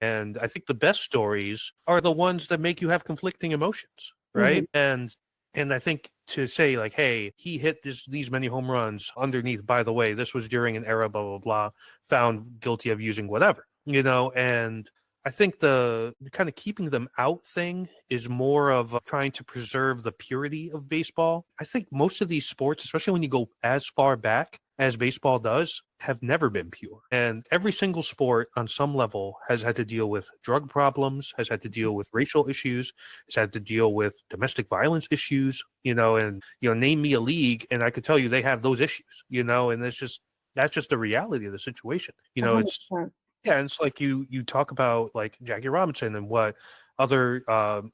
And I think the best stories are the ones that make you have conflicting emotions, right? And I think to say like, hey, he hit these many home runs underneath, by the way, this was during an era, blah, blah, blah, found guilty of using whatever, and I think the kind of keeping them out thing is more of trying to preserve the purity of baseball. I think most of these sports, especially when you go as far back as baseball does, have never been pure. And every single sport on some level has had to deal with drug problems, has had to deal with racial issues, has had to deal with domestic violence issues, and, name me a league and I could tell you they have those issues, and that's just the reality of the situation. It's 100%. yeah, and it's like you talk about like Jackie Robinson and what other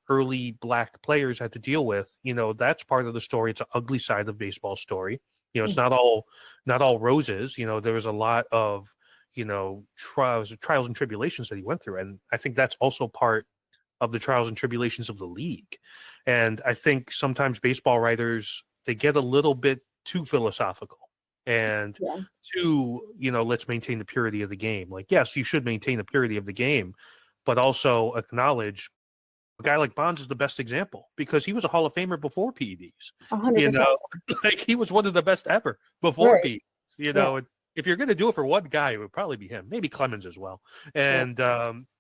early black players had to deal with. That's part of the story. It's an ugly side of baseball story. It's not all roses. There was a lot of trials and tribulations that he went through, and I think that's also part of the trials and tribulations of the league. And I think sometimes baseball writers, they get a little bit too philosophical and too, let's maintain the purity of the game. Like, yes, you should maintain the purity of the game, but also acknowledge a guy like Bonds is the best example because he was a Hall of Famer before PEDs. 100%. Like he was one of the best ever before Right. PEDs. And if you're going to do it for one guy, it would probably be him, maybe Clemens as well. And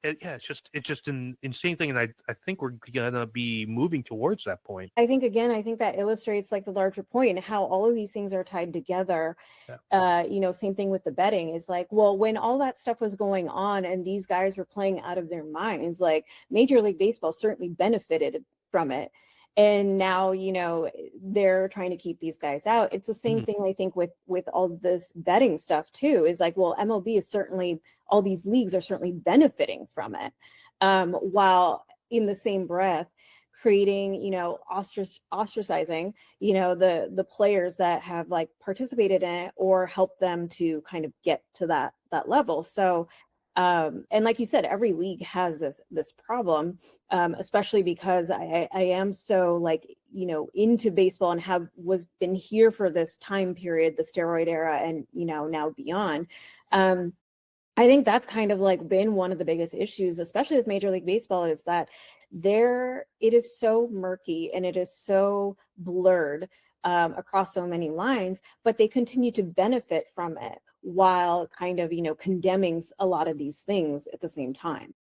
it's just an insane thing, and I think we're gonna be moving towards that point. I think that illustrates like the larger point and how all of these things are tied together. Same thing with the betting is like, well, when all that stuff was going on and these guys were playing out of their minds, like Major League Baseball certainly benefited from it. And now, they're trying to keep these guys out. It's the same thing, I think, with all this betting stuff too, is like, well, MLB is certainly, all these leagues are certainly benefiting from it. While in the same breath, creating, ostracizing, the players that have like participated in it or helped them to kind of get to that level. So, and like you said, every league has this problem, especially because I am so like, into baseball and been here for this time period, the steroid era, and, now beyond. I think that's kind of like been one of the biggest issues, especially with Major League Baseball, is that it is so murky and it is so blurred across so many lines, but they continue to benefit from it while kind of, condemning a lot of these things at the same time.